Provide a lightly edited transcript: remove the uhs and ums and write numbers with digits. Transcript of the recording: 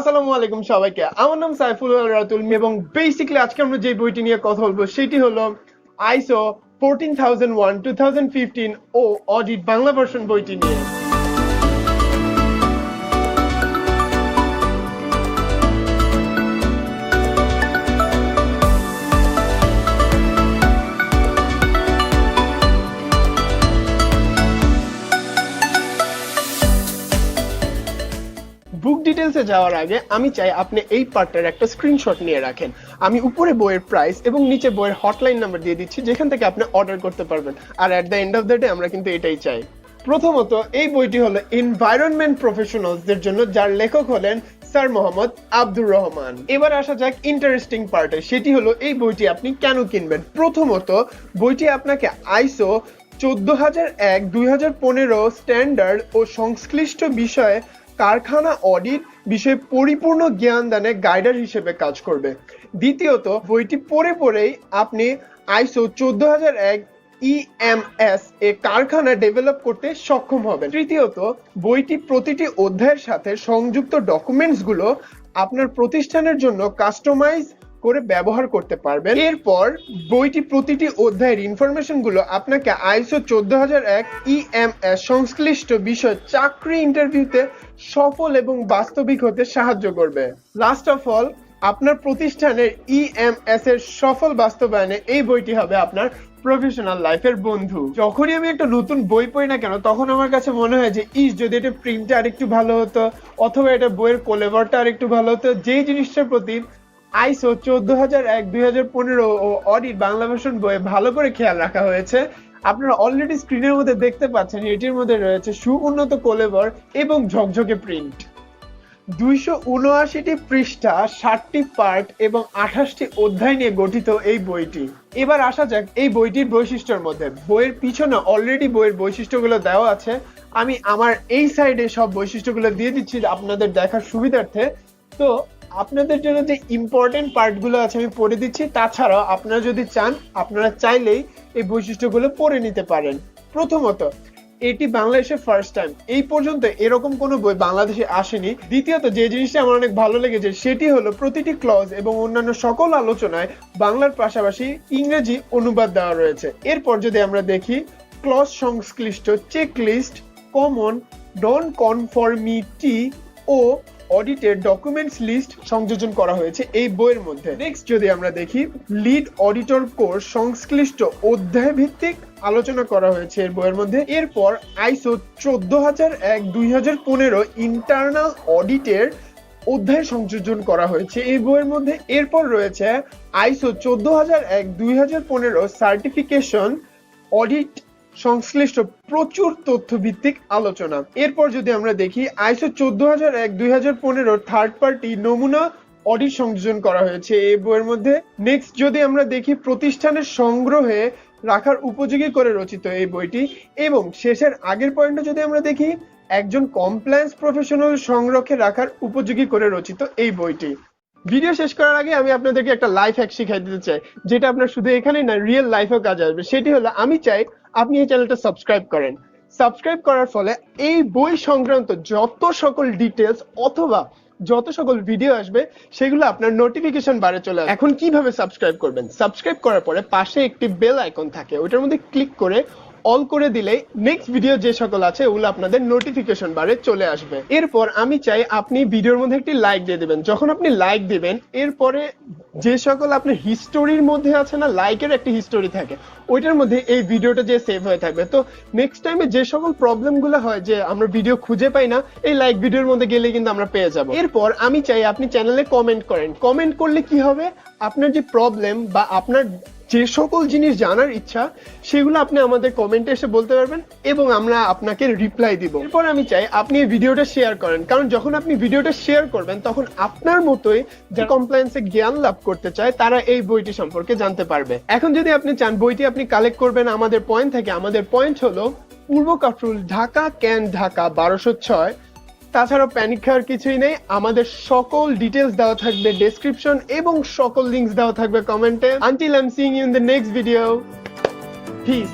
আসসালামু আলাইকুম সবাইকে। আমার নাম সাইফুল রাতুল এবং বেসিক্যালি আজকে আমরা যে বইটি নিয়ে কথা বলবো সেটি হলো আইএসও 14001 2015 ও অডিট বাংলা ভার্সন বইটি নিয়ে। বুক ডিটেলসে যাওয়ার আগে আমি চাই আপনি এই পার্টটার একটা স্ক্রিনশট নিয়ে রাখেন। আমি উপরে বইয়ের প্রাইস এবং নিচে বইয়ের হটলাইন নাম্বার দিয়ে দিচ্ছি, যেখান থেকে আপনি অর্ডার করতে পারবেন। আর at the end of the day আমরা কিন্তু এটাই চাই। প্রথমত এই বইটি হলো এনভায়রনমেন্ট প্রফেশনালসদের জন্য, যার লেখক হলেন স্যার মোহাম্মদ আব্দুর রহমান। এবার আসা যাক ইন্টারেস্টিং পার্টে, সেটি হলো এই বইটি আপনি কেন কিনবেন। প্রথমত বইটি আপনাকে আইএসও 14001 2015 স্ট্যান্ডার্ড ও সংশ্লিষ্ট বিষয়ে কারখানা অডিট বিষয়ে পরিপূর্ণ জ্ঞান দানে গাইডার হিসেবে কাজ করবে। দ্বিতীয়ত বইটি পড়েই আপনি আইএসও 14001 ইএমএস এ কারখানা ডেভেলপ করতে সক্ষম হবেন। তৃতীয়ত বইটি প্রতিটি অধ্যায়ের সাথে সংযুক্ত ডকুমেন্টস গুলো আপনার প্রতিষ্ঠানের জন্য কাস্টমাইজ করে ব্যবহার করতে পারবেন। এরপর বইটি প্রতিটি অধ্যায়ের ইনফরমেশন গুলো আপনাকে আইএসও 14001 ইএমএস সংশ্লিষ্ট বিষয় চাকরি ইন্টারভিউতে সফল এবং বাস্তবিক হতে সাহায্য করবে। লাস্ট অফ অল, আপনার প্রতিষ্ঠানের ইএমএস এর সফল বাস্তবায়নে এই বইটি হবে আপনার প্রফেশনাল লাইফের বন্ধু। যখনই আমি একটা নতুন বই পড়ি না কেন, তখন আমার কাছে মনে হয় যে যদি এটা প্রিন্টটা আরেকটু ভালো হতো, অথবা এটা বইয়ের কোলেভারটা আরেকটু ভালো হতো। যেই জিনিসটার প্রতি আইএসও 14001 2015 ও অডিট বাংলা ভার্সন বইয়ে ভালো করে খেয়াল রাখা হয়েছে। আপনারা অলরেডি স্ক্রিনের মধ্যে দেখতে পাচ্ছেন, এটির মধ্যে রয়েছে সুউন্নত কোলেভার এবং ঝকঝকে প্রিন্ট। 279টি পৃষ্ঠা, 60টি পার্ট এবং 28টি অধ্যায় নিয়ে গঠিত এই বইটি। এবার আসা যাক এই বইটির বৈশিষ্ট্যের মধ্যে। বইয়ের পিছনে অলরেডি বইয়ের বৈশিষ্ট্যগুলো দেওয়া আছে। আমি আমার এই সাইডে সব বৈশিষ্ট্যগুলো দিয়ে দিচ্ছি আপনাদের দেখার সুবিধার্থে। তো আপনাদের জন্য যে ইম্পর্টেন্ট পার্টগুলো আছে আমি পড়ে দিচ্ছি। তাছাড়াও আপনারা যদি চান, আপনারা চাইলেই এই বৈশিষ্ট্যগুলো পড়ে নিতে পারেন। প্রথমত, এটি বাংলাদেশে ফার্স্ট টাইম। এই পর্যন্ত এরকম কোনো বই বাংলাদেশে আসেনি। দ্বিতীয়ত, যে জিনিসটা আমার অনেক ভালো লেগেছে সেটি হলো প্রতিটি ক্লজ এবং অন্যান্য সকল আলোচনায় বাংলার পাশাপাশি ইংরেজি অনুবাদ দেওয়া রয়েছে। এরপর যদি আমরা দেখি, ক্লজ সংশ্লিষ্ট চেকলিস্ট, কমন, নন কনফর্মিটি ও অডিটের ডকুমেন্টস লিস্ট সংযোজন করা হয়েছে এই বইয়ের মধ্যে। নেক্সট যদি আমরা দেখি, লিড অডিটর কোর্স সংশ্লিষ্ট অধ্যায় ভিত্তিক আলোচনা করা হয়েছে এর বইয়ের মধ্যে। এরপর আইএসও 14001 2015 ইন্টারনাল অডিটের অধ্যায় সংযোজন করা হয়েছে এই বইয়ের মধ্যে। এরপর রয়েছে আইএসও 14001 2015 সার্টিফিকেশন অডিট সংশ্লিষ্ট প্রচুর তথ্য ভিত্তিক আলোচনা। এরপর যদি আমরা দেখি, আইএসও 14001 2015 থার্ড পার্টি নমুনা অডিট সংযোজন করা হয়েছে এই বইয়ের মধ্যে। নেক্সট যদি আমরা দেখি, প্রতিষ্ঠানের সংগ্রহে রাখার উপযোগী করে রচিত এই বইটি। এবং শেষের আগের পয়েন্টে যদি আমরা দেখি, একজন কমপ্লায়েন্স প্রফেশনাল সংরক্ষে রাখার উপযোগী করে রচিত এই বইটি। ভিডিও শেষ করার আগে আমি আপনাদেরকে একটা লাইফ হ্যাক শিখাই দিতে চাই, যেটা আপনার শুধু এখানেই না, রিয়েল লাইফেও কাজে আসবে। সেটি হলো, আমি চাই আপনি এই চ্যানেলটা সাবস্ক্রাইব করেন। সাবস্ক্রাইব করার ফলে এই বই সংক্রান্ত যত সকল ডিটেলস অথবা যত সকল ভিডিও আসবে সেগুলো আপনার নোটিফিকেশন বারে চলে আসবে। এখন কিভাবে সাবস্ক্রাইব করবেন? সাবস্ক্রাইব করার পরে পাশে একটি বেল আইকন থাকে, ওইটার মধ্যে ক্লিক করে অল করে দিলে নেক্সট ভিডিও যে সকল আছে ওগুলো আপনাদের নোটিফিকেশন বারে চলে আসবে। এরপর আমি চাই আপনি ভিডিওর মধ্যে একটি লাইক দিয়ে দিবেন। যখন আপনি লাইক দিবেন, এরপরে যে সকল আপনার হিস্টোরির মধ্যে আছে না, লাইকের একটি হিস্টোরি থাকে, ওইটার মধ্যে এই ভিডিওটা যে সেভ হয়ে থাকবে। তো নেক্সট টাইমে যে সকল প্রবলেমগুলো হয় যে আমরা ভিডিও খুঁজে পাই না, এই লাইক ভিডিওর মধ্যে গেলে কিন্তু আমরা পেয়ে যাব। এরপর আমি চাই আপনি চ্যানেলে কমেন্ট করেন। কমেন্ট করলে কি হবে, আপনার যে প্রবলেম বা আপনার যে সকল জিনিস জানার ইচ্ছা সেগুলো আপনি আমাদের কমেন্টে এসে বলতে পারবেন এবং আমরা আপনাকে রিপ্লাই দিব। এরপর আমি চাই আপনি এই ভিডিওটা শেয়ার করেন, কারণ যখন আপনি ভিডিওটা শেয়ার করবেন তখন আপনার মতোই যারা কমপ্লায়েন্সে জ্ঞান লাভ করতে চায় তারা এই বইটি সম্পর্কে জানতে পারবে। এখন যদি আপনি চান বইটি আপনি কালেক্ট করবেন আমাদের পয়েন্ট থেকে, আমাদের পয়েন্ট হলো পূর্ব কাফরুল, ঢাকা, ক্যান্ট, ঢাকা 1206। তাছাড়াও প্যানিক খাওয়ার কিছুই নেই, আমাদের সকল ডিটেলস দেওয়া থাকবে ডেসক্রিপশন এবং সকল লিংকস দেওয়া থাকবে কমেন্টে। Until I am seeing you in the next video, piece.